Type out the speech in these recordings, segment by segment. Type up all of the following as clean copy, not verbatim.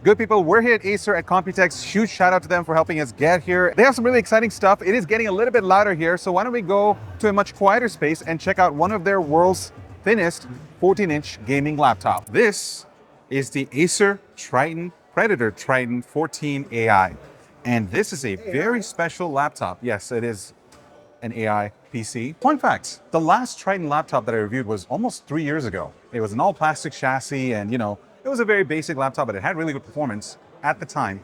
Good people, we're here at Acer at Computex. Huge shout out to them for helping us get here. They have some really exciting stuff. It is getting a little bit louder here, so why don't we go to a much quieter space and check out one of their world's thinnest 14-inch gaming laptop. This is the Acer Predator Triton 14 AI. And this is a very special laptop. Yes, it is an AI PC. Fun fact, the last Triton laptop that I reviewed was almost 3 years ago. It was an all plastic chassis and it was a very basic laptop, but it had really good performance at the time.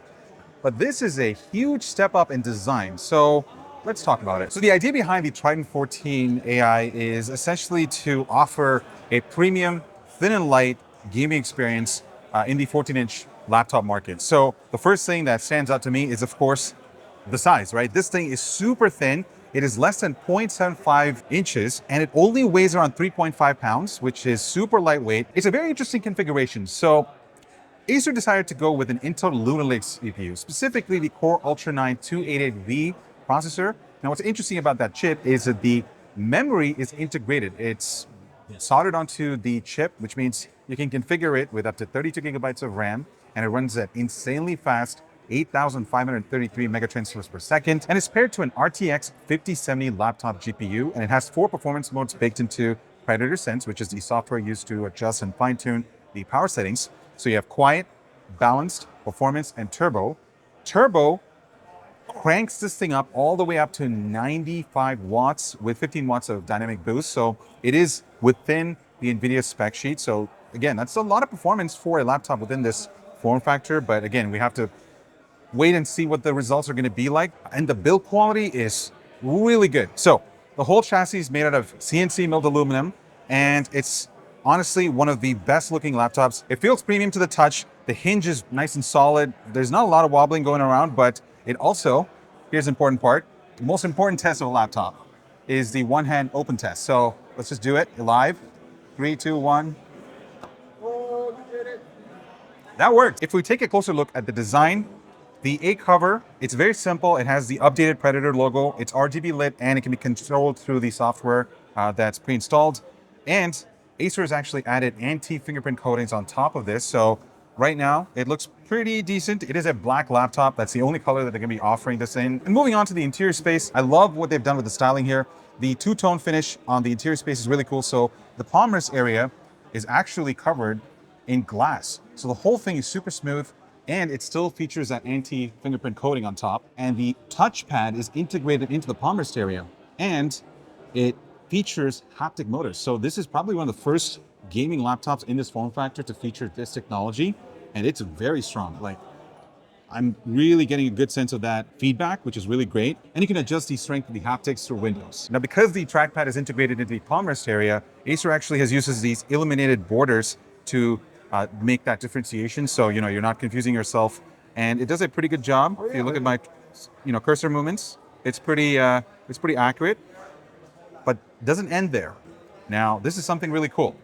But this is a huge step up in design. So let's talk about it. So the idea behind the Triton 14 AI is essentially to offer a premium, thin and light gaming experience in the 14-inch laptop market. So the first thing that stands out to me is, of course, the size, right? This thing is super thin. It is less than 0.75 inches and it only weighs around 3.5 pounds, which is super lightweight. It's a very interesting configuration. So Acer decided to go with an Intel Lunar Lake CPU, specifically the Core Ultra 9 288V processor. Now, what's interesting about that chip is that the memory is integrated. It's soldered onto the chip, which means you can configure it with up to 32 gigabytes of RAM, and it runs at insanely fast 8,533 megatransfers per second, and it's paired to an RTX 5070 laptop GPU, and it has 4 performance modes baked into Predator Sense, which is the software used to adjust and fine-tune the power settings. So you have quiet, balanced, performance, and turbo. Turbo cranks this thing up all the way up to 95 watts with 15 watts of dynamic boost. So it is within the NVIDIA spec sheet. So again, that's a lot of performance for a laptop within this form factor. But again, we have to wait and see what the results are going to be like. And the build quality is really good. So the whole chassis is made out of CNC milled aluminum, and it's honestly one of the best looking laptops. It feels premium to the touch. The hinge is nice and solid. There's not a lot of wobbling going around, but it also, here's the important part, the most important test of a laptop is the one hand open test. So let's just do it live. 3, 2, 1. That worked. If we take a closer look at the design, the A cover, it's very simple. It has the updated Predator logo. It's RGB lit and it can be controlled through the software that's pre-installed. And Acer has actually added anti-fingerprint coatings on top of this. So right now it looks pretty decent. It is a black laptop. That's the only color that they're gonna be offering this in. And moving on to the interior space, I love what they've done with the styling here. The two-tone finish on the interior space is really cool. So the palm rest area is actually covered in glass. So the whole thing is super smooth, and it still features that anti-fingerprint coating on top. And the touchpad is integrated into the palm rest area, and it features haptic motors. So this is probably one of the first gaming laptops in this form factor to feature this technology, and it's very strong. Like, I'm really getting a good sense of that feedback, which is really great. And you can adjust the strength of the haptics through windows. Now, because the trackpad is integrated into the palm rest area, Acer actually uses these illuminated borders to make that differentiation, so you're not confusing yourself, and it does a pretty good job. If you look at my cursor movements, it's pretty accurate, but doesn't end there. Now, this is something really cool.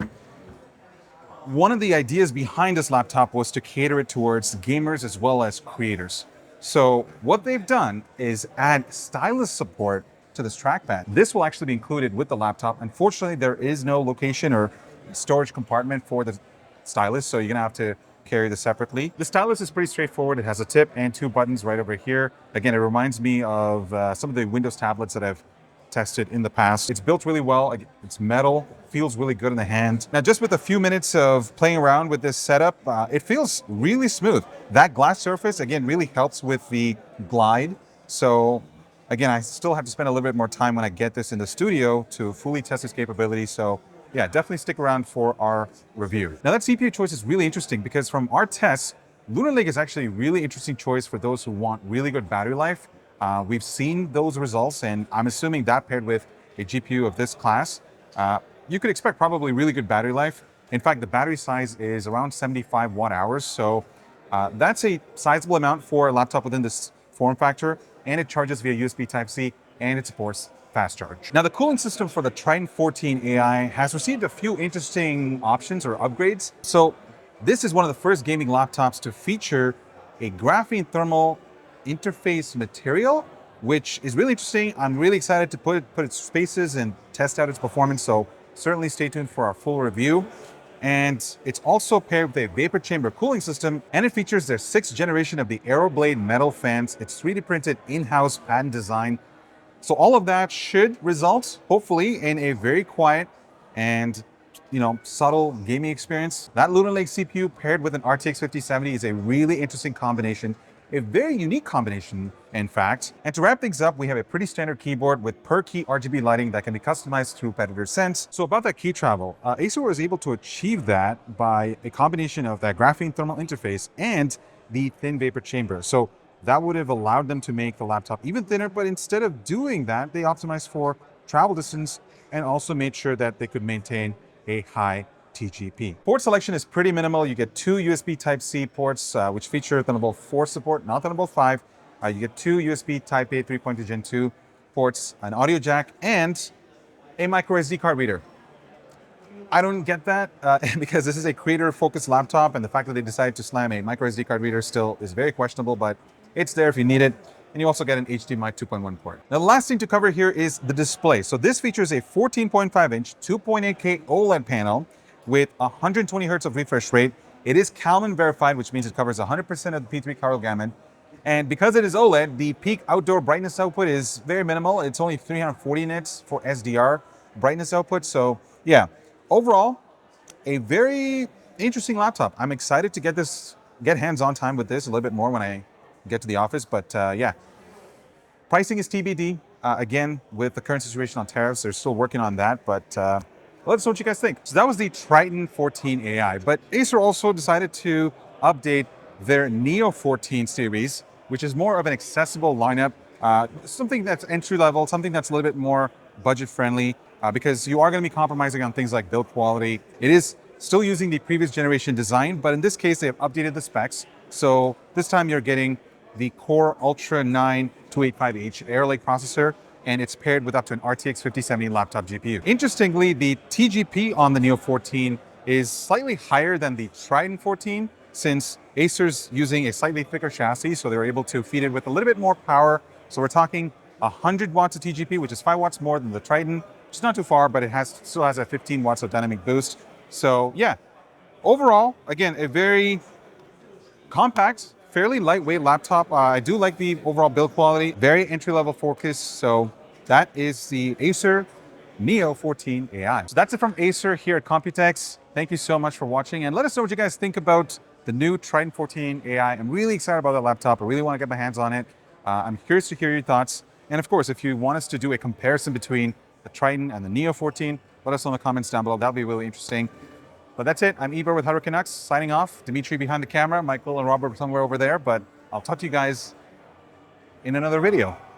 One of the ideas behind this laptop was to cater it towards gamers as well as creators. So what they've done is add stylus support to this trackpad. This will actually be included with the laptop. Unfortunately, there is no location or storage compartment for the stylus, so you're gonna have to carry this separately. The stylus is pretty straightforward. It has a tip and 2 buttons right over here. Again, it reminds me of some of the Windows tablets that I've tested in the past. It's built really well. It's metal, feels really good in the hand. Now, just with a few minutes of playing around with this setup, it feels really smooth. That glass surface, again, really helps with the glide. So again, I still have to spend a little bit more time when I get this in the studio to fully test its capabilities. So yeah, definitely stick around for our review. Now, that CPU choice is really interesting because from our tests, Lunar Lake is actually a really interesting choice for those who want really good battery life. We've seen those results, and I'm assuming that paired with a GPU of this class, you could expect probably really good battery life. In fact, the battery size is around 75 watt hours. So that's a sizable amount for a laptop within this form factor, and it charges via USB Type-C, and it supports fast charge. Now, the cooling system for the Triton 14 AI has received a few interesting options or upgrades. So this is one of the first gaming laptops to feature a graphene thermal interface material, which is really interesting. I'm really excited to put its spaces and test out its performance. So certainly stay tuned for our full review. And it's also paired with a vapor chamber cooling system, and it features their 6th generation of the Aeroblade metal fans. It's 3D printed in-house patent design. So all of that should result, hopefully, in a very quiet and subtle gaming experience. That Lunar Lake CPU paired with an RTX 5070 is a really interesting combination, a very unique combination, in fact. And to wrap things up, we have a pretty standard keyboard with per key RGB lighting that can be customized through Predator Sense. So about that key travel, Acer was able to achieve that by a combination of that graphene thermal interface and the thin vapor chamber. So that would have allowed them to make the laptop even thinner, but instead of doing that, they optimized for travel distance and also made sure that they could maintain a high TGP. Port selection is pretty minimal. You get 2 USB Type-C ports, which feature Thunderbolt 4 support, not Thunderbolt 5. You get 2 USB Type-A 3.2 Gen 2 ports, an audio jack, and a micro SD card reader. I don't get that because this is a creator-focused laptop, and the fact that they decided to slam a micro SD card reader still is very questionable, but it's there if you need it. And you also get an HDMI 2.1 port. Now, the last thing to cover here is the display. So this features a 14.5-inch, 2.8K OLED panel with 120 Hz of refresh rate. It is Kalman verified, which means it covers 100% of the P3 color gamut. And because it is OLED, the peak outdoor brightness output is very minimal. It's only 340 nits for SDR brightness output. So yeah, overall, a very interesting laptop. I'm excited to get hands-on time with this a little bit more when I get to the office. But yeah, pricing is TBD. Again, with the current situation on tariffs, they're still working on that. But let us know what you guys think. So that was the Triton 14 AI. But Acer also decided to update their Neo14 series, which is more of an accessible lineup, something that's entry-level, something that's a little bit more budget-friendly, because you are going to be compromising on things like build quality. It is still using the previous generation design, but in this case, they have updated the specs. So this time you're getting the Core Ultra 9 285H Air Lake processor, and it's paired with up to an RTX 5070 laptop GPU. Interestingly, the TGP on the Neo 14 is slightly higher than the Triton 14, since Acer's using a slightly thicker chassis, so they were able to feed it with a little bit more power. So we're talking 100 watts of TGP, which is 5 watts more than the Triton, which is not too far, but it still has a 15 watts of dynamic boost. So yeah, overall, again, a very compact, fairly lightweight laptop. I do like the overall build quality, very entry-level focus. So that is the Acer Neo14 AI. So that's it from Acer here at Computex. Thank you so much for watching, and let us know what you guys think about the new Triton 14 AI. I'm really excited about that laptop. I really want to get my hands on it. I'm curious to hear your thoughts. And of course, if you want us to do a comparison between the Triton and the Neo 14, let us know in the comments down below. That'll be really interesting. But that's it. I'm Eber with Haro Canucks, signing off. Dimitri behind the camera, Michael and Robert somewhere over there. But I'll talk to you guys in another video.